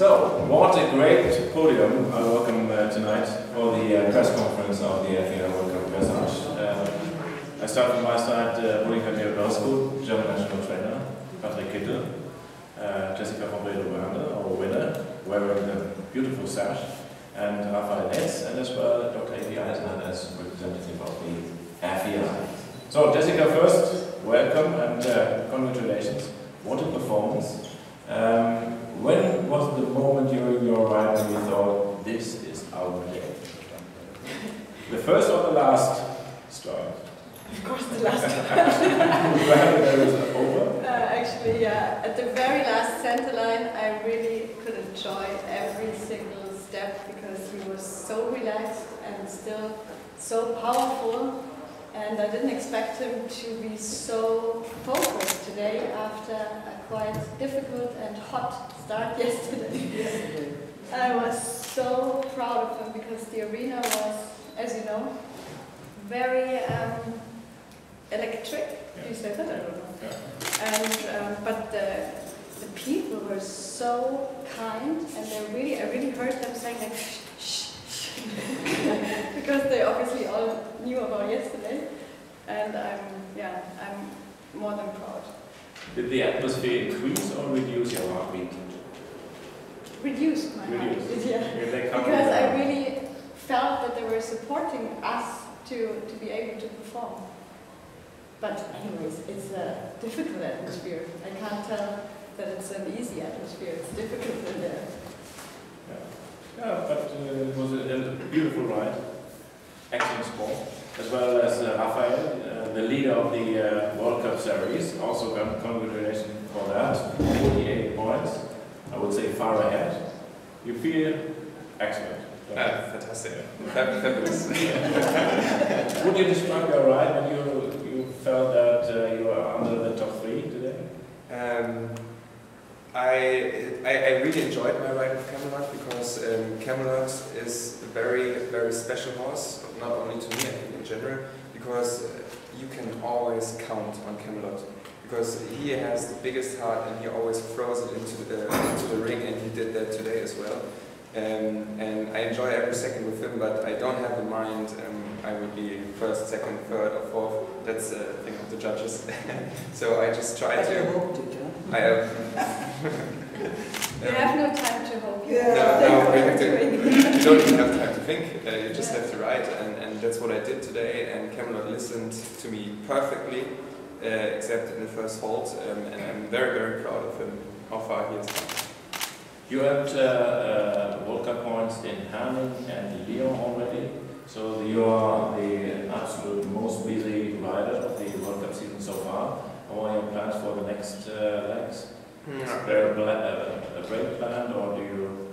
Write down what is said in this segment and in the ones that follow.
So, what a great podium I welcome tonight for the press conference of the FEI World Cup Dressage. I start from my side, Monika German national trainer, Patrik Kittel, Jessica from Bredow-Werndl, our winner, wearing the beautiful sash, and Raphael Netz, and as well Dr. A.P. Eisner as representative of the FEI. So, Jessica first, welcome and congratulations. What a performance. When was the moment during your ride when you thought, this is our day? The first or the last stride? Of course, the last one. Over? Actually, yeah. At the very last center line, I really could enjoy every single step because he was so relaxed and still so powerful. And I didn't expect him to be so focused today after a quite difficult and hot start yesterday. I was so proud of him because the arena was, as you know, very electric. Yeah. You said that? I don't know. Yeah. And but the people were so kind, and I really heard them saying like shh, shh, shh. Because they obviously all knew about yesterday, and I'm more than proud. Did the atmosphere increase or reduce your heartbeat? Reduced my heartbeat, yeah. Because I really felt that they were supporting us to be able to perform. But anyways, it's a difficult atmosphere. I can't tell that it's an easy atmosphere. It's difficult in there. Yeah, but it was a beautiful ride. Excellent sport. As well as Raphael, the leader of the World Cup series. Also congratulations for that. 48 points. I would say far ahead. You feel excellent. Fantastic. Fabulous. Would you describe your ride when you felt that you were under the top 3 today? I really enjoyed my ride with Camelot because Camelot is a very, very special horse, not only to me, I think in general, because you can always count on Camelot. Because he has the biggest heart and he always throws it into the ring, and he did that today as well. And I enjoy every second with him, but I don't have in mind I would be first, second, third, or fourth. That's the thing of the judges. So I just try to. You hoped it, huh? I have. You have no time to hope. No, we have to. You don't even have time to think. You just have to write, and that's what I did today. And Camelot listened to me perfectly, except in the first halt, and I'm very, very proud of him. How far he has come. You had World Cup points in Hamburg and Lyon already, so you are the absolute most busy rider of the World Cup season so far. What are your plans for the next legs? Is there a break plan, or do you?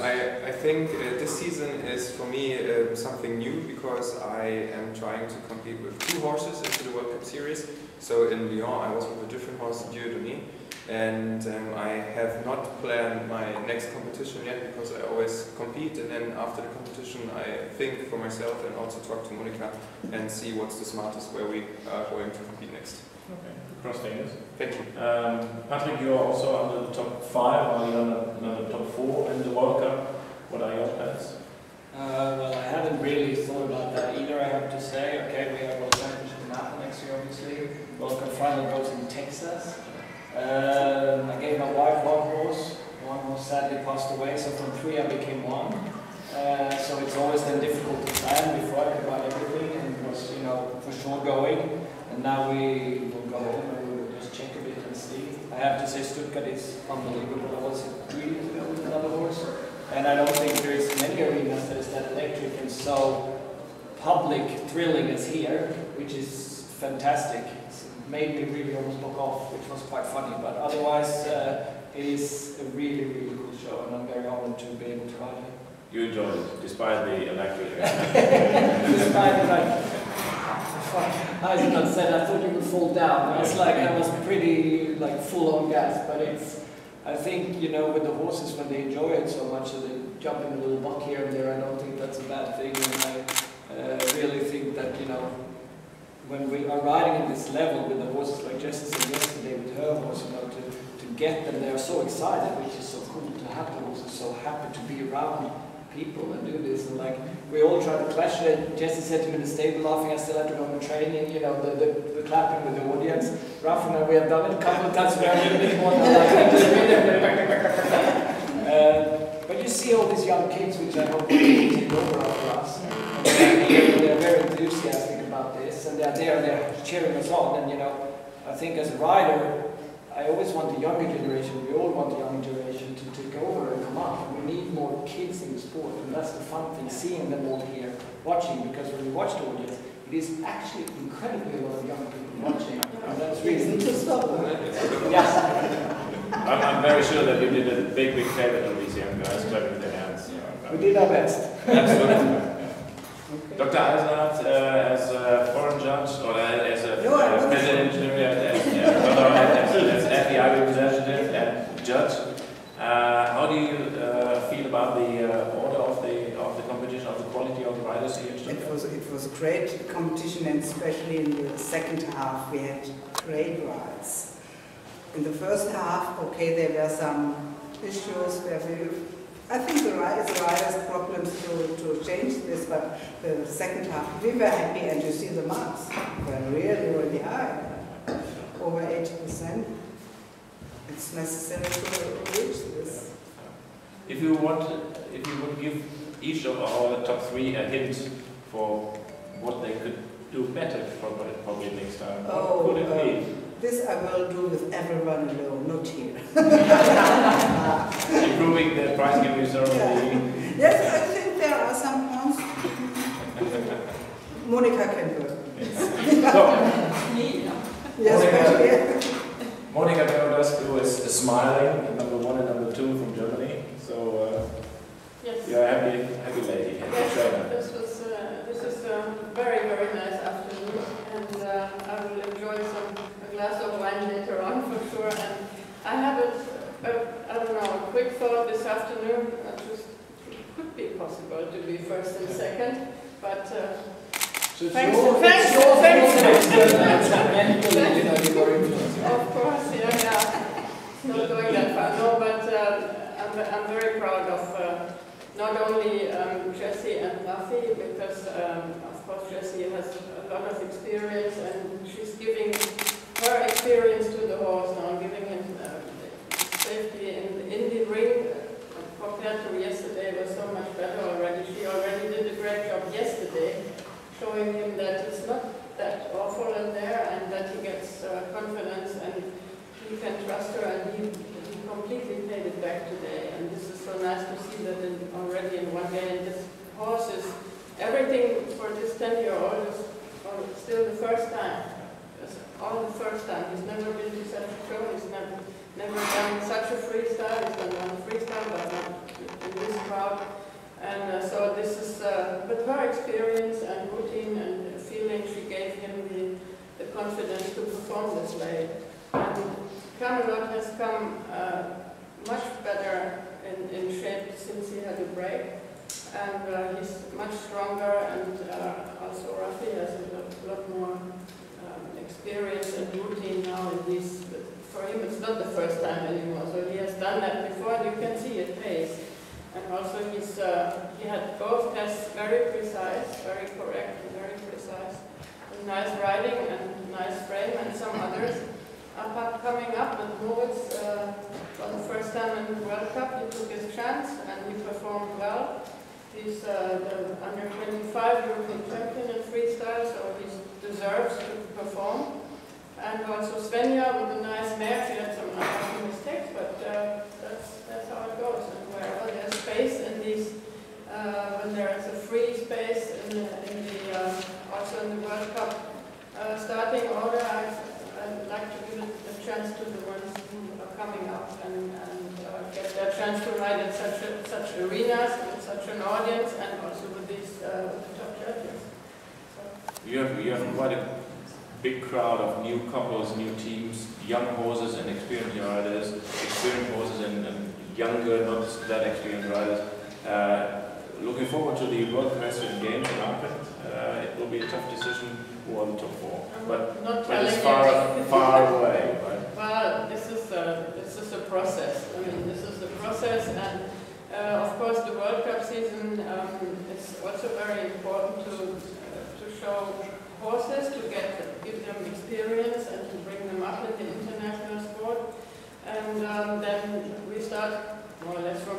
I think this season is for me something new because I am trying to compete with 2 horses into the World Cup series. So in Lyon I was with a different horse, Dieudonné. And I have not planned my next competition yet because I always compete, and then after the competition I think for myself and also talk to Monika and see what's the smartest where we are going to compete next. Okay, cross fingers. Thank you. Patrik, you are also under the top 5, or you're under the top 4 in the World Cup. What are your plans? Well, I haven't really thought about that either, I have to say. Okay, we have World Championship in Napa next year, obviously. World Cup final goes in Texas. I gave my wife 1 horse. 1 horse sadly passed away, so from 3 I became 1. So it's always then difficult to plan. Before I could ride everything and was, you know, for sure going. And now we will go home and we will just check a bit and see. I have to say Stuttgart is unbelievable. I was 3 years ago with another horse. And I don't think there is many arenas that is that electric and so public thrilling as here, which is fantastic. Made me really almost look off, which was quite funny, but otherwise it is a really, really cool show, and I'm very honored to be able to ride it. You enjoyed it, despite the electric. Despite the like, Eisenman said, I thought you would fall down. It's like I was pretty like full on gas, but it's. I think, you know, with the horses, when they enjoy it so much, so they jump in a little buck here and there, I don't think that's a bad thing, and I really think that, you know, when we are riding at this level with the horses like Jessica said yesterday with her horse, you know, to get them, they are so excited, which is so cool to to happen. I was so happy to be around people and do this. And like, we all tried to clash it. Jesse said to me in the stable laughing, I still had to go on training, you know, the clapping with the audience. Raphael and we have done it a couple of times, we're a little bit more but you see all these young kids, which I hope will take over after us. They're very enthusiastic about this, and they're there, they're cheering us on. And you know, I think as a rider, I always want the younger generation, we all want the younger generation to take over and come up. We need more kids in the sport, and that's the fun thing, seeing them all here watching, because when you watch the audience, it is actually incredibly a lot of young people watching, and that's really yes. I'm very sure that you did a big favor to these young guys, clapping with their hands. We did our best. Absolutely. Dr. Eisenhardt, as a foreign judge, or as a president engineer, as FEI representative and judge, how do you feel about the order of the competition, of the quality of the riders here in Stuttgart? It was a great competition, and especially in the second half we had great rides. In the first half, okay, there were some issues where I think the riders' problems to change this, but the second half we were happy, and you see the marks were really, really high, over 80%. It's necessary to reach this. If you would give each of our top three a hint for what they could do better probably next time, what could it be? This I will do with everyone alone, not here. Improving the prize giving ceremony. Yes, I think there are some points. Monica can go. Yes, Monica Berodescu is smiling, number 1 and number 2 from Germany. So yes. You're a happy lady. Yes, this is a very, very nice afternoon, and I will enjoy a glass of wine later on for sure. And I have I don't know, a quick thought this afternoon. It could be possible to be first and second, but thanks. Of course, yeah. Not going that far, no, but I'm very proud of not only Jessie and Rafi, because of course Jessie has a lot of experience, and she's giving her experience to the horse now, giving him safety in the ring compared to yesterday was so much better already. She already did a great job yesterday, showing him that it's not that awful in there, and that he gets confidence, and he can trust her, and he completely paid it back today. And this is so nice to see that already in one day. And this horse is everything for this 10-year-old is still the first time. It's all the first time. He's never been to such a show. He's never done such a freestyle. He's done one freestyle, but not in this crowd. And so this is, with her experience and routine and feeling, she gave him the confidence to perform this way. And Camelot has come much better in shape since he had a break, and he's much stronger, and also Rafi has a lot more experience and routine now in these. For him it's not the first time anymore, so he has done that before, and you can see it pays. And also he had both tests very precise, very correct and very precise. And nice riding and nice frame, and some others are coming up. And Moritz, for the first time in the World Cup, he took his chance and he performed well. He's the under 25 European champion in freestyle, so he deserves to perform. And also Svenja with a nice mare. She had some unlucky mistakes, but that's how it goes. And wherever there's space in these, when there is a free space also in the World Cup starting order, I'd like to give a chance to the ones who are coming up and get their chance to ride in such arenas with such an audience, and also with these top judges. So. You have quite a big crowd of new couples, new teams, young horses and experienced riders, experienced horses and younger, not that experienced riders. Looking forward to the World Equestrian Games in Aachen. It will be a tough decision who are the top 4, but it's far away. Right? Well, this is a process. I mean, this is a process, and of course the World Cup season is also very important to show horses, to give them experience and to bring them up in the international sport. And then we start more or less from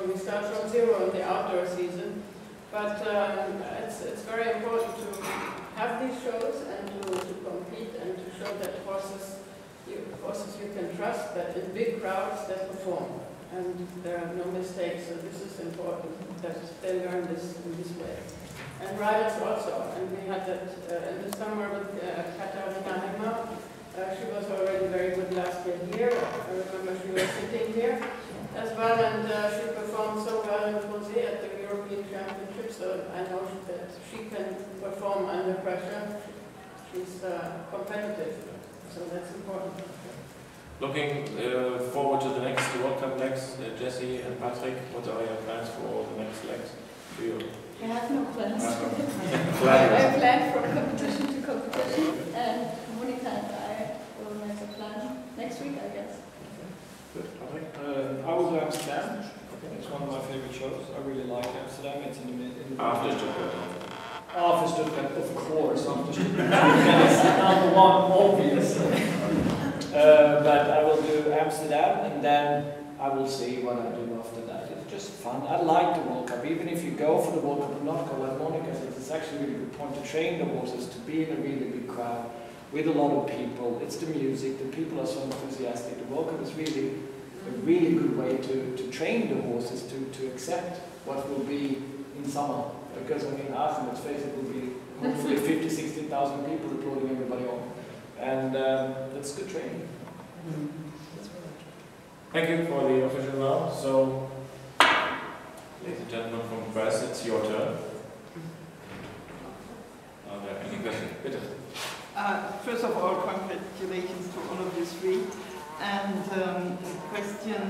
zero in the outdoor season. But it's very important to have these shows and to compete and to show that horses you can trust, that in big crowds they perform and there are no mistakes. So this is important that they learn this in this way. And riders also. And we had that in the summer with Katharina. She was already very good last year here. I remember she was sitting here as well, and she performed so well in Jose at the European Championship, so I know that she can perform under pressure. She's competitive, so that's important. Looking forward to the next World Cup legs, Jessie and Patrik, what are your plans for the next legs? I have no plans. I plan from competition to competition, and Monica and I will make a plan next week, I guess. Good. Patrik? I will do Amsterdam. It's one of my favorite shows. I really like Amsterdam. It's in the After Stuttgart. After Stuttgart, of course. After Stuttgart. That's number one, obviously. But I will do Amsterdam, and then I will see what I do after that. It's just fun. I like the World Cup. Even if you go for the World Cup and not go, like Monica says, it's actually a really good point to train the horses, to be in a really big crowd with a lot of people. It's the music, the people are so enthusiastic. The World Cup is really a really good way to train the horses to accept what will be in summer. Because, I mean, Aachen, let's face it, will be hopefully 50, 60,000 people applauding everybody on. And that's good training. Thank you for the official round. So, ladies and gentlemen from the press, it's your turn. Are there any questions? Bitte. First of all, congratulations to all of you three. And a question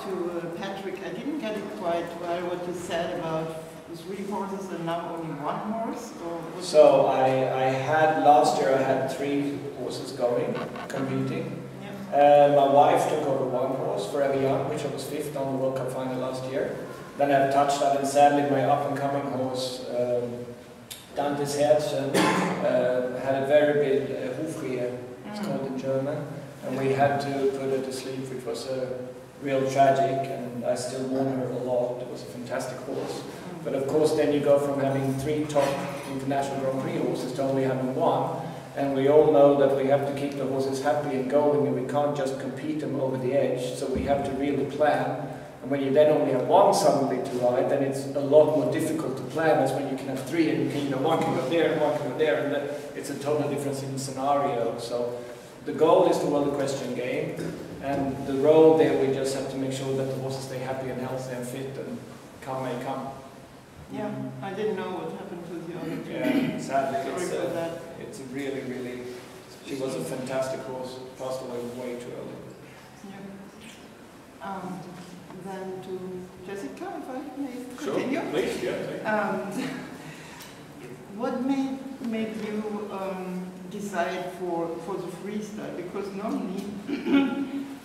to Patrik. I didn't get it quite well what you said about the 3 horses and now only 1 horse. So I had last year. I had 3 horses going, competing. My wife took over 1 horse, Forever Young, which I was 5th on the World Cup final last year. Then I've touched that, and sadly my up-and-coming horse, Dantes Herzen, had a very big Hufrehe, it's called in German, and we had to put her to sleep, which was real tragic, and I still mourn her a lot. It was a fantastic horse. But of course then you go from having 3 top international Grand Prix horses to only having 1. And we all know that we have to keep the horses happy and going, and we can't just compete them over the edge, so we have to really plan. And when you then only have 1 suddenly to ride, then it's a lot more difficult to plan as when you can have 3 and you can, 1 can go there and 1 can go there, and it's a total difference in the scenario. So the goal is to win the equestrian game, and the road there we just have to make sure that the horses stay happy and healthy and fit, and come may come. Yeah, I didn't know what happened to the other 2. Yeah, sadly, Sorry for that. It's a really, she was a fantastic horse, passed away way too early. Yeah. Then to Jessica, if I may continue. Sure, please, yeah. What made you decide for the freestyle? Because normally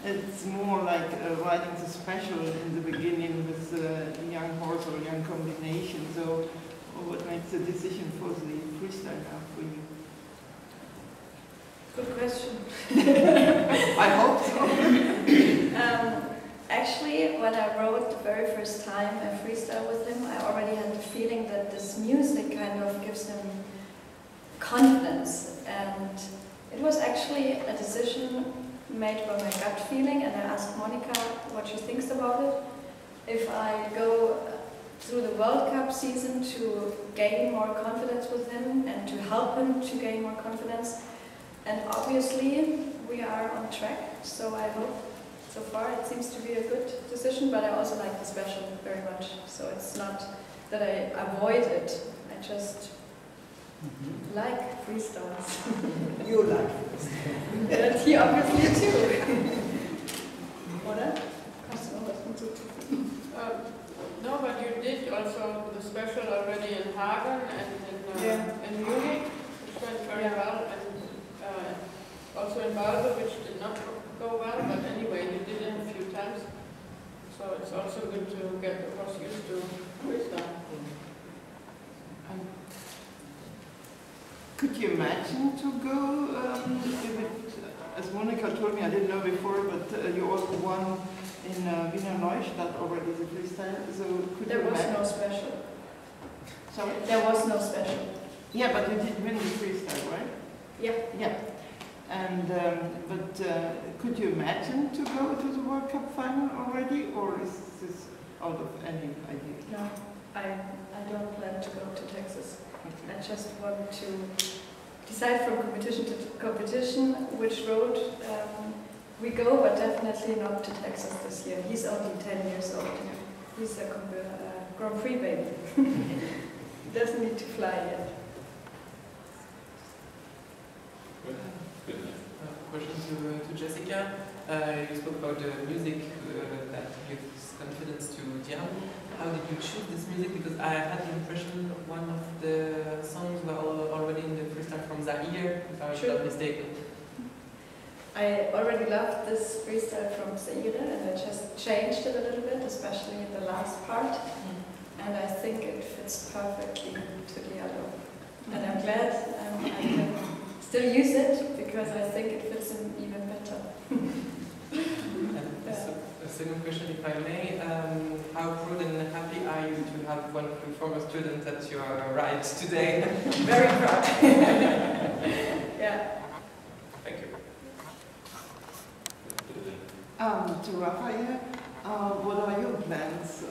it's more like riding the special in the beginning with a young horse or a young combination. So what makes the decision for the freestyle now for you? Good question. I hope so. Actually, when I rode the very first time a freestyle with him, I already had the feeling that this music kind of gives him confidence. And it was actually a decision made by my gut feeling, and I asked Monica what she thinks about it. If I go through the World Cup season to gain more confidence with him and to help him to gain more confidence. And obviously we are on track, so I hope so far it seems to be a good decision, but I also like the special very much. So it's not that I avoid it, I just like freestyles. You like freestyles. And he obviously too. Oder? No, but you did also the special already in Hagen and in Munich, which went very well, and also in Basel, which did not go well, but anyway, you did it a few times. So it's also good to get the horse used to freestyle. Could you imagine to go, if it, as Monica told me, I didn't know before, but you also won in Wiener Neustadt already the freestyle, so could There you was imagine? no special. Sorry? There was no special. Yeah, but you did win the freestyle, right? Yeah. Yeah. And, could you imagine to go to the World Cup final already, or is this out of any idea? No, I don't plan to go to Texas. I just want to decide from competition to competition which road we go, but definitely not to Texas this year. He's only 10 years old. He's a Grand Prix baby. He doesn't need to fly yet. Question to Jessica. You spoke about the music that gives confidence to ihrem. How did you choose this music? Because I had the impression one of the songs were already in the freestyle from Zaire, if I'm not mistaken. I already loved this freestyle from Zaire, and I just changed it a little bit, especially in the last part. And I think it fits perfectly to Diallo. And I'm glad I can still use it, because I think it fits him even better. A second question, if I may. How proud and happy are you to have one of your former students at your right today? Very proud. Yeah. Thank you. To Raphael, what are your plans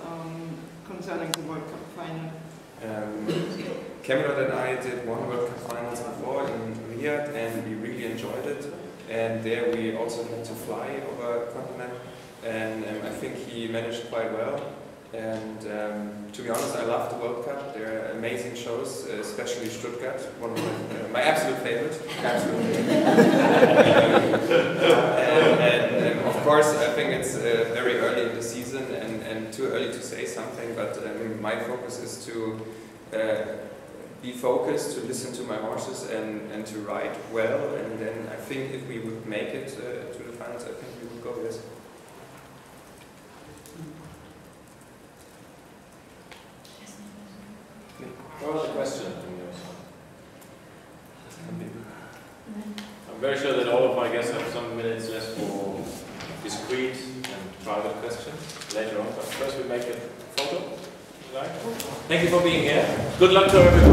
concerning the World Cup final? Cameron and I did one World Cup finals before in Riyadh, and we really enjoyed it. And there we also had to fly over continent, and I think he managed quite well. And to be honest, I love the World Cup. They're amazing shows, especially Stuttgart, one of my absolute favorite. And of course, I think it's very early in the season and too early to say something, but my focus is to be focused, to listen to my horses and to ride well, and then I think if we would make it to the finals, I think we would go, yes. What was the question from your side? I'm very sure that all of my guests have some minutes left for discreet and private questions later on, but first we make a photo. Right? Thank you for being here. Good luck to everyone.